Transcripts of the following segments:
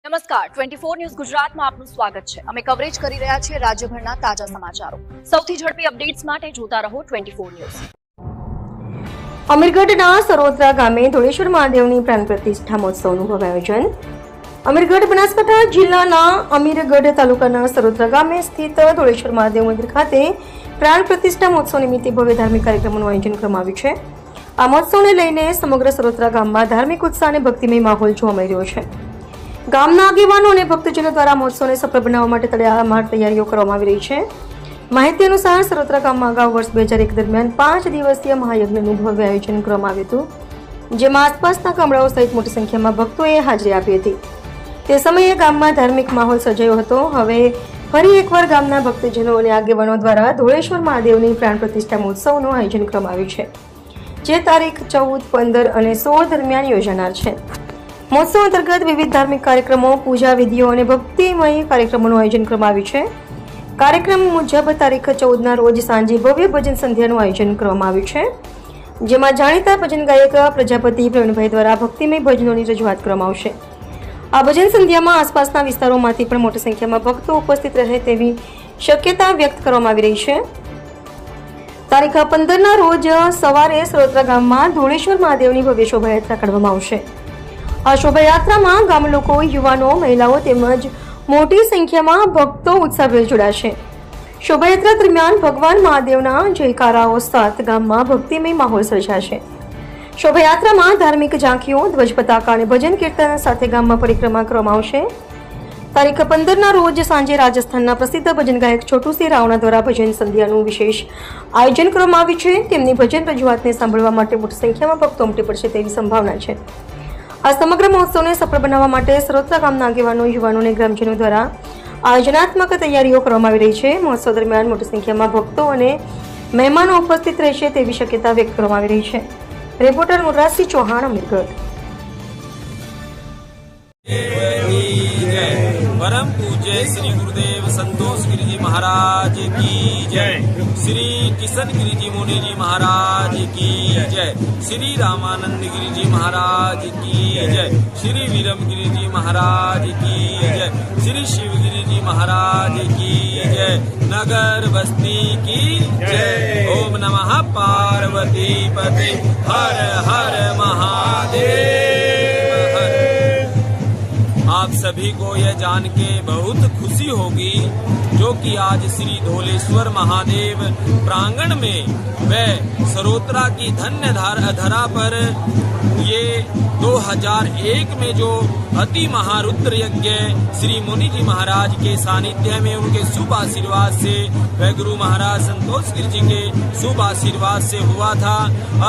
નમસ્કાર 24 ન્યૂઝ ગુજરાતમાં આપનું સ્વાગત છે। અમે કવરેજ કરી રહ્યા છીએ રાજ્યભરના તાજા સમાચારો। સૌથી ઝડપી અપડેટ્સ માટે જોતા રહો 24 ન્યૂઝ। અમીરગઢના સરોત્રા ગામે ધોળેશ્વર મહાદેવની પ્રાણ પ્રતિષ્ઠા મહોત્સવનું ભવ્ય આયોજન। અમીરગઢ બનાસકાંઠા જિલ્લાના અમીરગઢ તાલુકાના સરોત્રા ગામે સ્થિત ધોળેશ્વર મહાદેવ મંદિર ખાતે પ્રાણ પ્રતિષ્ઠા મહોત્સવ નિમિત્તે ભવ્ય ધાર્મિક કાર્યક્રમોનું આયોજન કરવામાં આવ્યું છે। આ મહોત્સવને લઈને સમગ્ર સરોત્રા ગામમાં ધાર્મિક ઉત્સાહ અને ભક્તિમય માહોલ જોવા મળી રહ્યો છે। ગામના આગેવાનો અને ભક્તજનો દ્વારા મહોત્સવને સફળ બનાવવા માટે તડામાર તૈયારીઓ કરવામાં આવી રહી છે। માહિતી અનુસાર સરોત્રા ગામમાં અગાઉ વર્ષ 2001 દરમિયાન 5 દિવસીય મહાયજ્ઞનું ભવ્ય આયોજન કરવામાં આવ્યું હતું, જેમાં આસપાસના ગામડાઓ સહિત મોટી સંખ્યામાં ભક્તોએ હાજરી આપી હતી। તે સમયે ગામમાં ધાર્મિક માહોલ સર્જાયો હતો। હવે ફરી એકવાર ગામના ભક્તજનો અને આગેવાનો દ્વારા ધોળેશ્વર મહાદેવની પ્રાણ પ્રતિષ્ઠા મહોત્સવનું આયોજન કરવામાં આવ્યું છે, જે તારીખ 14, 15 અને 16 દરમિયાન યોજાનાર છે। મહોત્સવ અંતર્ગત વિવિધ ધાર્મિક કાર્યક્રમો, પૂજા વિધિઓ અને ભક્તિમય કાર્યક્રમોનું આયોજન કરવામાં આવ્યું છે। કાર્યક્રમ મુજબ તારીખ 14ના રોજ સાંજે ભવ્ય ભજન સંધ્યાનું આયોજન કરવામાં આવ્યું છે, જેમાં જાણીતા ભજન ગાયક પ્રજાપતિ પ્રવીણભાઈ દ્વારા ભક્તિમય ભજનોની રજૂઆત કરવામાં આવશે। આ ભજન સંધ્યામાં આસપાસના વિસ્તારોમાંથી પણ મોટી સંખ્યામાં ભક્તો ઉપસ્થિત રહે તેવી શક્યતા વ્યક્ત કરવામાં આવી રહી છે। તારીખ 15ના રોજ સવારે સરોત્રા ગામમાં ધોળેશ્વર મહાદેવની ભવ્ય શોભાયાત્રા કાઢવામાં આવશે। આ શોભાયાત્રામાં ગામ લોકો, યુવાનો, મહિલાઓ તેમજ મોટી સંખ્યામાં ભક્તો ઉત્સાહભેર જોડાશે। શોભાયાત્રા દરમિયાન ભગવાન મહાદેવના જયકારાઓ સાથ ગામમાં ભક્તિમય માહોલ સર્જાશે। શોભાયાત્રામાં ધાર્મિક ઝાંખીઓ, ધ્વજ પતાકા અને ભજન કીર્તન સાથે ગામમાં પરિક્રમા કરવામાં આવશે। તારીખ 15ના રોજ સાંજે રાજસ્થાનના પ્રસિદ્ધ ભજન ગાયક છોટુસિંહ રાવણા દ્વારા ભજન સંધ્યાનું વિશેષ આયોજન કરવામાં આવ્યું છે। તેમની ભજન રજૂઆતને સાંભળવા માટે મોટી સંખ્યામાં ભક્તો ઉમટી પડશે તેવી સંભાવના છે। આ સમગ્ર મહોત્સવને સફળ બનાવવા માટે સરોત્રા ગામના આગેવાનો, યુવાનો અને ગ્રામજનો દ્વારા આયોજનાત્મક તૈયારીઓ કરવામાં આવી રહી છે। મહોત્સવ દરમિયાન મોટી સંખ્યામાં ભક્તો અને મહેમાનો ઉપસ્થિત રહેશે તેવી શક્યતા વ્યક્ત કરવામાં આવી રહી છે। રિપોર્ટર મુરારસિંહ ચૌહાણ, અમીરગઢ। परम पूज्य श्री गुरुदेव संतोष गिरी जी महाराज की जय। श्री किशन गिरी जी मुनि जी महाराज की जय। श्री रामानंद गिरी जी महाराज की जय। श्री वीरम गिरी जी महाराज की जय। श्री शिव गिरी जी महाराज की जय। नगर बस्ती की जय। ओम नमः पार्वती पते हर हर महादेव। आप सभी को यह जान के बहुत खुशी होगी जो कि आज श्री धोलेश्वर महादेव प्रांगण में व सरोत्रा की धन्य धरा पर ये 2001 में जो अति महारुद्र यज्ञ श्री मुनि जी महाराज के सानिध्य में उनके शुभ आशीर्वाद से व गुरु महाराज संतोष गिरी जी के शुभ आशीर्वाद से हुआ था।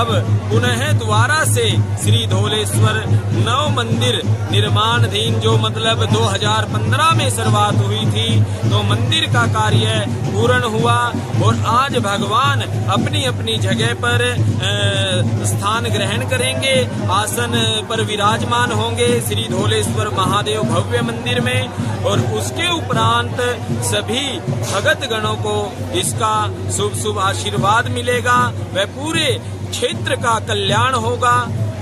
अब पुनः द्वारा से श्री धोलेश्वर नव मंदिर निर्माणाधीन, जो मतलब 2015 में शुरुआत हुई थी, तो मंदिर का कार्य पूर्ण हुआ और आज भगवान अपनी अपनी जगह पर स्थान ग्रहण करेंगे, आसन पर विराजमान होंगे श्री धोलेश्वर महादेव भव्य मंदिर में। और उसके उपरांत सभी भगत गणों को इसका शुभ शुभ आशीर्वाद मिलेगा व पूरे क्षेत्र का कल्याण होगा।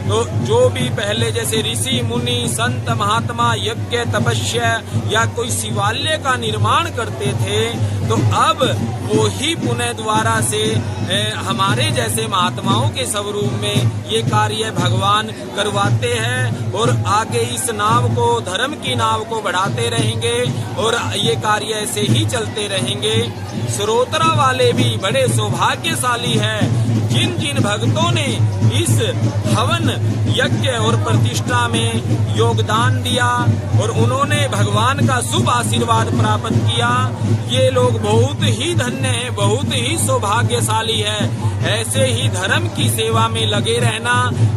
तो जो भी पहले जैसे ऋषि मुनि संत महात्मा यज्ञ तपस्या या कोई शिवालय का निर्माण करते थे, तो अब वो ही पुनः द्वारा से हमारे जैसे महात्माओं के स्वरूप में ये कार्य भगवान करवाते हैं और आगे इस नाव को, धर्म की नाव को बढ़ाते रहेंगे और ये कार्य ऐसे ही चलते रहेंगे। सरोत्रा वाले भी बड़े सौभाग्यशाली हैं जिन जिन भक्तों ने इस हवन यज्ञ और प्रतिष्ठा में योगदान दिया और उन्होंने भगवान का शुभ आशीर्वाद प्राप्त किया। ये लोग बहुत ही धन्य हैं, बहुत ही सौभाग्यशाली है। ऐसे ही धर्म की सेवा में लगे रहना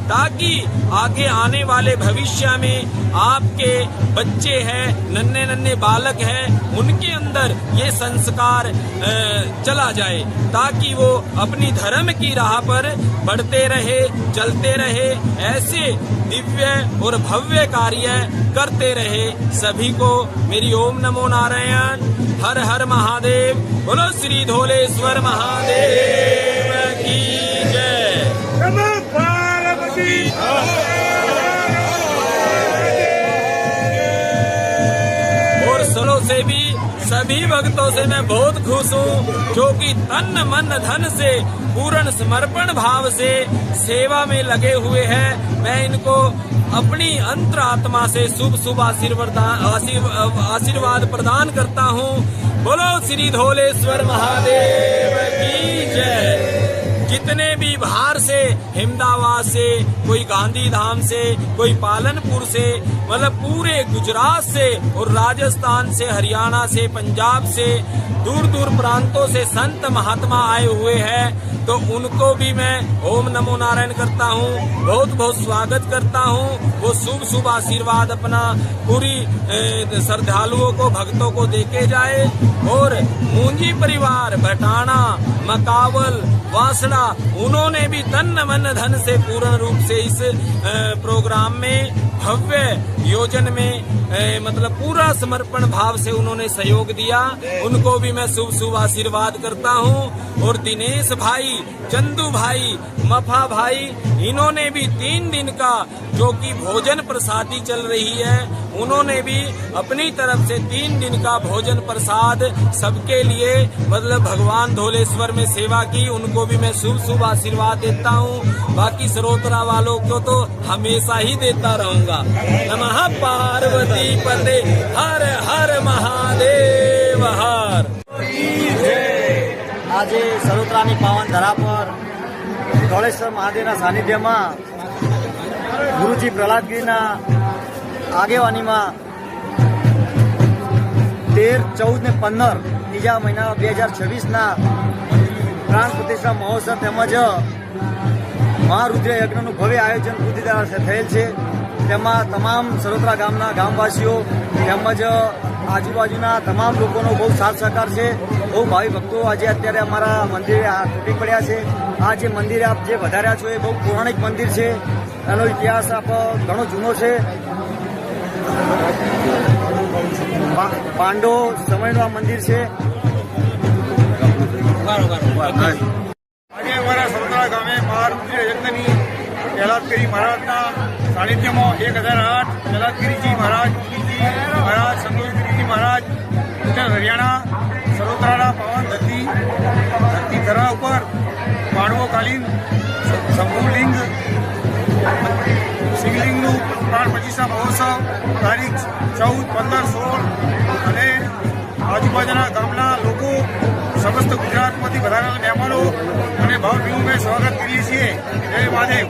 ताकि आगे आने वाले भविष्य में आपके बच्चे हैं, नन्हे नन्हे बालक हैं, उनके अंदर ये संस्कार चला जाए ताकि वो अपनी धर्म की राह पर बढ़ते रहे, चलते रहे, ऐसे दिव्य और भव्य कार्य करते रहे। सभी को मेरी ओम नमो नारायण, हर हर महादेव, बोलो श्री धोलेश्वर महादेव की जय। से भी सभी भक्तों से मैं बहुत खुश हूँ, जो कि तन मन धन से पूर्ण समर्पण भाव से सेवा में लगे हुए हैं। मैं इनको अपनी अंतरात्मा से शुभ शुभ आशीर्वाद प्रदान करता हूँ। बोलो श्री धोलेश्वर महादेव की जय। जितने भी बाहर से, अहमदाबाद से, कोई गांधी धाम से, कोई पालनपुर से, मतलब पूरे गुजरात से और राजस्थान से, हरियाणा से, पंजाब से, दूर दूर प्रांतों से संत महात्मा आए हुए हैं, तो उनको भी मैं ओम नमो नारायण करता हूँ, बहुत बहुत स्वागत करता हूँ। वो शुभ शुभ आशीर्वाद अपना पूरी श्रद्धालुओं को, भक्तों को देके जाए। और मुंजी परिवार भटाना, मकावल, वासड़ा, उन्होंने भी तन मन धन से पूर्ण रूप से इस प्रोग्राम में, भव्य योजन में मतलब पूरा समर्पण भाव से उन्होंने सहयोग दिया। उनको भी मैं शुभ शुभ आशीर्वाद करता हूँ। और दिनेश भाई, चंदू भाई, मफा भाई, इन्होंने भी 3 दिन का जो कि भोजन प्रसादी चल रही है, उन्होंने भी अपनी तरफ से 3 दिन का भोजन प्रसाद सबके लिए मतलब भगवान धोलेश्वर में सेवा की। उनको भी मैं शुभ शुभ आशीर्वाद देता हूँ। बाकी सरोत्रा वालों को तो हमेशा ही देता रहूंगा। नमः पार्वती पते, हर हर महादेव हर। આજે સરોત્રાની પાવન ધરા પર ધોળેશ્વર મહાદેવના સાનિધ્યમાં ગુરુજી પ્રહલાદગીરીના આગેવાનીમાં 13, 14 ને 15 ત્રીજા મહિના 2026ના પ્રાણ પ્રતિષ્ઠા મહોત્સવ તેમજ મહારુદ્ર યજ્ઞનું ભવ્ય આયોજન બુદ્ધિ દ્વારા થયેલ છે। તેમાં તમામ સરોત્રા ગામના ગામવાસીઓ તેમજ આજુબાજુના તમામ લોકોનો બહુ સાથ સહકાર છે। બહુ ભાવિ ભક્તો આજે અત્યારે અમારા મંદિરે તૂટી પડ્યા છે। આ જે મંદિર આપ જે વધાર્યા છો એ બહુ પૌરાણિક મંદિર છે, એનો ઇતિહાસ આપ ઘણો જૂનો છે। પાંડવો સમયનું આ મંદિર છે। આજે અમારા સરોત્રા ગામે મહારુદ્ર યજ્ઞની પ્રહલાદગીરી મહારાજના સાનિધ્યમાં 1008 પ્રહલાદગીરીજી મહારાજ, મહારાજ સંતોષગીરીજી મહારાજ, ઉત્તર હરિયાણા સરોત્રાના પાવન ધરતી ધરા ઉપર પાંડવોકાલીન શંભુલિંગ શિવલિંગનું પ્રાણ પ્રતિષ્ઠા મહોત્સવ તારીખ 14, 15, 16 અને આજુબાજુના ગામના લોકો સમસ્ત ગુજરાતમાંથી વધારેલા મહેમાનો અને ભાવભીનું સ્વાગત કરીએ છીએ। જય મહાદેવ।